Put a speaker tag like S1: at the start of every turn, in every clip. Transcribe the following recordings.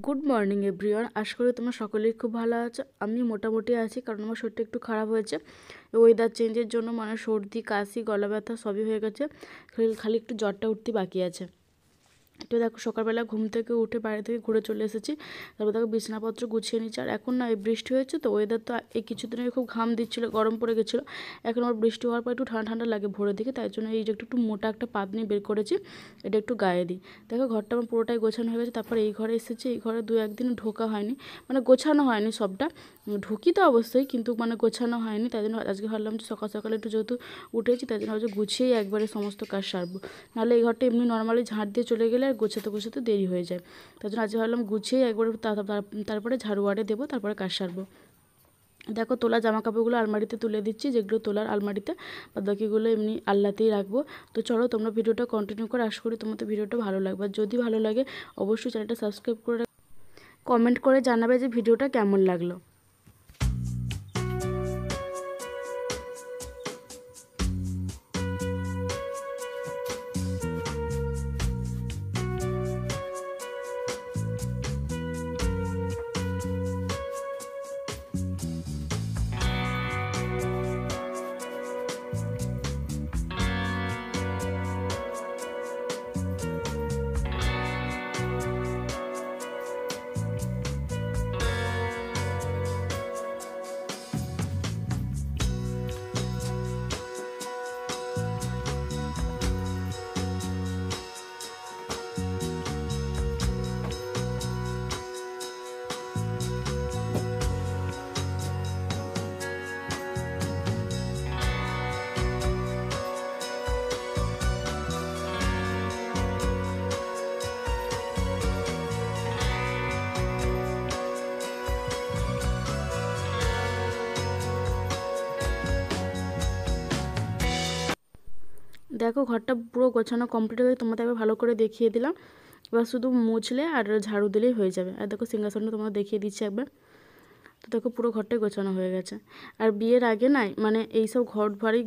S1: Good morning everyone. আশা করি তোমরা সকলেই খুব ভালো আছো। আমি মোটামুটি আছি, কারণ আমার শরীরটা একটু খারাপ হয়েছে। ওয়েদার চেঞ্জের জন্য মানে সর্দি, কাশি, গলা ব্যথা সবই হয়ে গেছে। খালি একটু জ্বরটা উঠতে বাকি আছে। তো দেখো সকালবেলা ঘুম থেকে উঠে বাইরে থেকে ঘুরে চলে এসেছি। তারপর দেখো বিছানাপত্র গুছিয়ে নিচ্ছি। আর এখন না এই বৃষ্টি হয়েছে তো, ওয়েদার তো এই কিছুদিন আগে খুব ঘাম দিচ্ছিলো, গরম পড়ে গেছিলো। এখন আবার বৃষ্টি হওয়ার পর একটু ঠান্ডা ঠান্ডা লাগে ভোরের দিকে, তাই জন্য এই যে একটু মোটা একটা পাতনি বের করেছি, এটা একটু গায়ে দিই। দেখো ঘরটা আমার পুরোটাই গোছানো হয়ে গেছে। তারপর এই ঘরে এসেছি, এই ঘরে দু একদিন ঢোকা হয়নি, মানে গোছানো হয়নি সবটা। ঢুকি তো অবশ্যই, কিন্তু মানে গোছানো হয়নি। তাই জন্য আজকে ভাবলাম যে সকাল সকালে একটু যেহেতু উঠেছি, তাই জন্য হচ্ছে গুছিয়েই একবারে সমস্ত কাজ সারবো। নাহলে এই ঘরটা এমনি নর্মালি ঝাঁট দিয়ে চলে গেলে আর গোছাতে গোছাতে দেরি হয়ে যায়। তাই জন্য আজকে ভাবলাম গুছিয়েই একবারে তারপরে ঝাড়ুয়ারে দেবো, তারপরে কাজ সারবো। দেখো তোলা জামা কাপড়গুলো আলমারিতে তুলে দিচ্ছি, যেগুলো তোলার আলমারিতে, আর বাকিগুলো এমনি আলনাতেই রাখবো। তো চলো তোমরা ভিডিওটা কন্টিনিউ করে, আশা করি তোমাদের ভিডিওটা ভালো লাগবে। আর যদি ভালো লাগে অবশ্যই চ্যানেলটা সাবস্ক্রাইব করে কমেন্ট করে জানাবে যে ভিডিওটা কেমন লাগলো। দেখো ঘরটা পুরো গোছানো কমপ্লিট হয়ে তোমাদের একবার ভালো করে দেখিয়ে দিলাম। এবার শুধু মুছলে আর ঝাড়ু দিলেই হয়ে যাবে। আর দেখো সিংহাসনটা তোমাদের দেখিয়ে দিচ্ছি একবার। তো দেখো পুরো ঘরটাই গোছানো হয়ে গেছে। আর বিয়ের আগে নাই মানে এইসব ঘর বাড়ি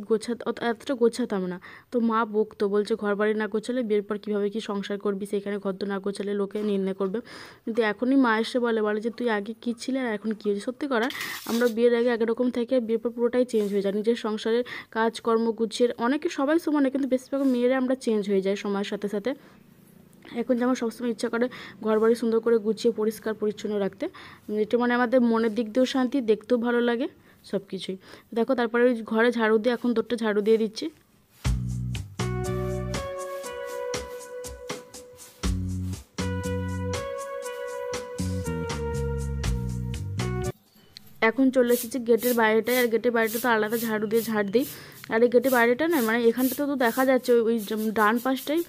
S1: এতটা গোছাতাম না। তো মা বকতো, বলছে ঘর বাড়ি না গোছালে বিয়ের পর কীভাবে কি সংসার করবি, সেখানে ঘর তো না গোছালে লোকে নির্ণয় করবে। কিন্তু এখনই মা এসে বলে যে তুই আগে কী ছিলে আর এখন কী হয়েছে। সত্যি করা, আমরা বিয়ের আগে একরকম থেকে বিয়ের পর পুরোটাই চেঞ্জ হয়ে যায়। নিজের সংসারের কাজকর্ম গুছিয়ে, অনেকে সবাই সমানে, কিন্তু বেশিরভাগ মেয়েরা আমরা চেঞ্জ হয়ে যাই সময়ের সাথে সাথে। এখন যেমন সবসময় ইচ্ছা করে ঘর বাড়ি সুন্দর করে গুছিয়ে পরিষ্কার পরিচ্ছন্ন রাখতে, এটা মানে আমাদের মনের দিক দিয়েও শান্তি, দেখতেও ভালো লাগে সব কিছুই। দেখো তারপরে ওই ঘরে ঝাড়ু দিয়ে এখন দৌড়টা ঝাড়ু দিয়ে দিচ্ছি। এখন চলে এসেছি গেটের বাইরেটায়, আর গেটের বাইরেটা তো আলাদা ঝাড়ু দিয়ে ঝাড় দিই। আর এই গেটের বাইরেটা না মানে এখানটাতে তো দেখা যাচ্ছে ওই ডান পাশটাই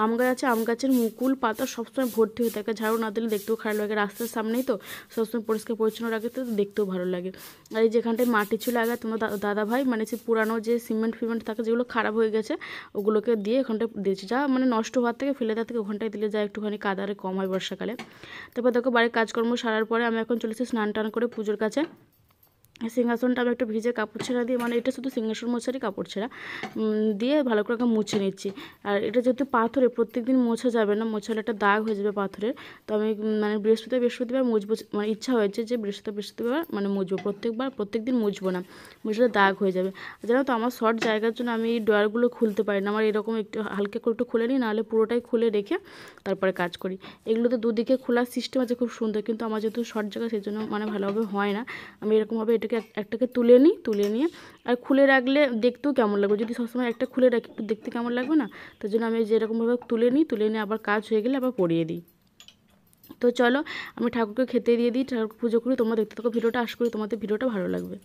S1: আম গাছ আছে, আম গাছের মুকুল পাতা সবসময় ভর্তি হয়ে থাকে। ঝাড়ু না দিলে দেখতেও খারাপ লাগে। রাস্তার সামনেই তো সবসময় পরিষ্কার পরিচ্ছন্ন রাখতে তো দেখতেও ভালো লাগে। আর এই যেখানটায় মাটি ছিল আগে তোমার দাদা ভাই মানে সে পুরানো যে সিমেন্ট ফিমেন্ট থাকে যেগুলো খারাপ হয়ে গেছে, ওগুলোকে দিয়ে এখানটায় দিয়েছি। যা মানে নষ্ট হওয়ার থেকে ফেলে দেওয়ার থেকে ওখানটায় দিলে যা একটুখানি কাদারে কম হয় বর্ষাকালে। তারপর দেখো বাড়ির কাজকর্ম সারার পরে আমি এখন চলেছি স্নান টান করে পুজোর কাছে। সিংহাসনটা আমি একটু ভিজে কাপড় ছেঁড়া দিয়ে, মানে এটা শুধু সিংহাসন মোছারই কাপড় ছেঁড়া দিয়ে ভালো করে মুছে নিচ্ছি। আর এটা যেহেতু পাথরে প্রত্যেক দিন মোছা যাবে না, মোছালে একটা দাগ হয়ে যাবে পাথরের। তো আমি মানে বৃহস্পতিবার মুছবো, মানে ইচ্ছা হয়েছে যে বৃহস্পতিবার মানে মুছবো। প্রত্যেক দিন মুছবো না, মুছলে দাগ হয়ে যাবে। জানো তো আমার শর্ট জায়গার জন্য আমি এই ড্রয়ারগুলো খুলতে পারি না। আমার এরকম একটু হালকা করে একটু খুলে নিই, নাহলে পুরোটাই খুলে রেখে তারপরে কাজ করি। এগুলোতে দুদিকে খোলার সিস্টেম আছে খুব সুন্দর, কিন্তু আমার যেহেতু শর্ট জায়গা সেই জন্য মানে ভালোভাবে হয় না। আমি এরকমভাবে এটাকে একটাকে তুলে নিয়ে আর খুলে রাখলে দেখতেও কেমন লাগবে। যদি সবসময় একটা খুলে রাখি একটু দেখতে কেমন লাগবে না, তার জন্য আমি যেরকমভাবে তুলে নিয়ে আবার কাজ হয়ে গেলে আবার পরিয়ে দিই। তো চলো আমি ঠাকুরকে খেতে দিয়ে দিই, ঠাকুর পুজো করি। তোমরা দেখতে থাকো ভিডিওটা, আশা করি তোমাদের ভিডিওটা ভালো লাগবে।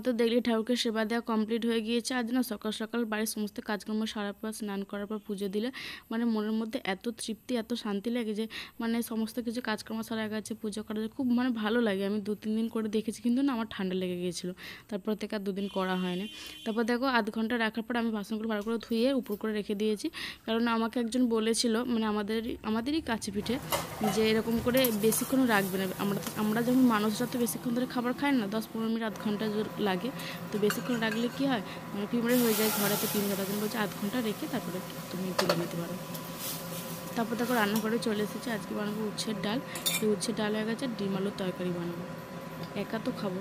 S1: আমার তো দেখলি ঠাকুরকে সেবা দেওয়া কমপ্লিট হয়ে গিয়েছে। আজ না সকাল সকাল বাড়ির সমস্ত কাজকর্ম সারার পর স্নান করার পর পুজো দিলে মানে মনের মধ্যে এত তৃপ্তি এত শান্তি লাগে যে মানে সমস্ত কিছু কাজকর্ম সারা গেছে, পুজো করা খুব মানে ভালো লাগে। আমি 2-3 দিন করে দেখেছি, কিন্তু না আমার ঠান্ডা লেগে গিয়েছিলো, তারপর থেকে আর 2 দিন করা হয়নি। তারপর দেখো আধ ঘন্টা রাখার পর আমি বাসনগুলো ভালো করে ধুয়ে উপর করে রেখে দিয়েছি, কারণ আমাকে একজন বলেছিল মানে আমাদেরই কাছে পিঠে যে এরকম করে বেশিক্ষণ রাখবে না। আমরা যখন মানুষরা তো বেশিক্ষণ ধরে খাবার খাই না, 10-15 মিনিট আধ ঘন্টা লাগে। তো বেশিক্ষণ রাখলে কী হয়, মানে পিঁমড়ে হয়ে যায়, ঘরে তো পিঁমড়ে তখন বলছে আধ ঘন্টা রেখে তারপরে তুমি তুলে নিতে পারো। তারপর দেখো রান্নাঘরে চলে এসেছে। আজকে বানাবো উচ্ছের ডাল। এই উচ্ছের ডাল হয়ে গেছে, ডিম আলুর তরকারি বানাবো, একা তো খাবো।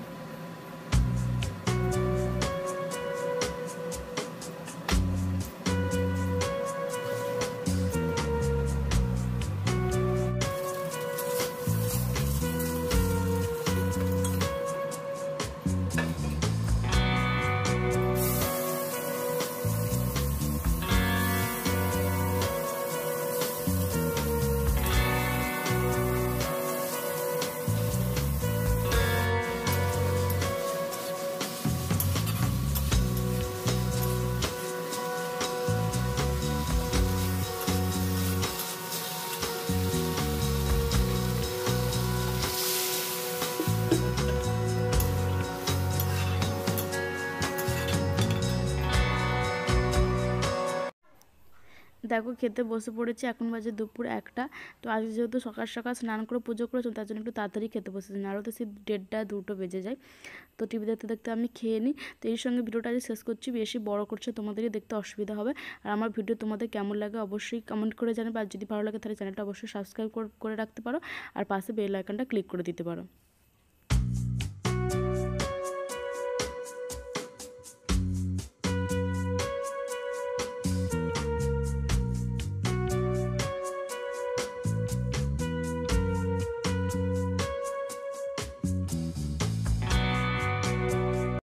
S1: দেখো খেতে বসে পড়েছি, এখন বাজে দুপুর 1টা। তো আজকে যেহেতু সকাল সকাল স্নান করে পুজো করেছিলাম, তার জন্য একটু তাড়াতাড়ি খেতে বসেছি, নাহলে তো সেই 1:30-2টো বেজে যায়। তো টিভি দেখতে দেখতে আমি খেয়ে নিই। তো এর সঙ্গে ভিডিওটা আজ শেষ করছি, বেশি বড় করছে তোমাদেরই দেখতে অসুবিধা হবে। আর আমার ভিডিও তোমাদের কেমন লাগে অবশ্যই কমেন্ট করে জানাবে, আর যদি ভালো লাগে তাহলে চ্যানেলটা অবশ্যই সাবস্ক্রাইব করে রাখতে পারো, আর পাশে বেল আইকনটা ক্লিক করে দিতে পারো।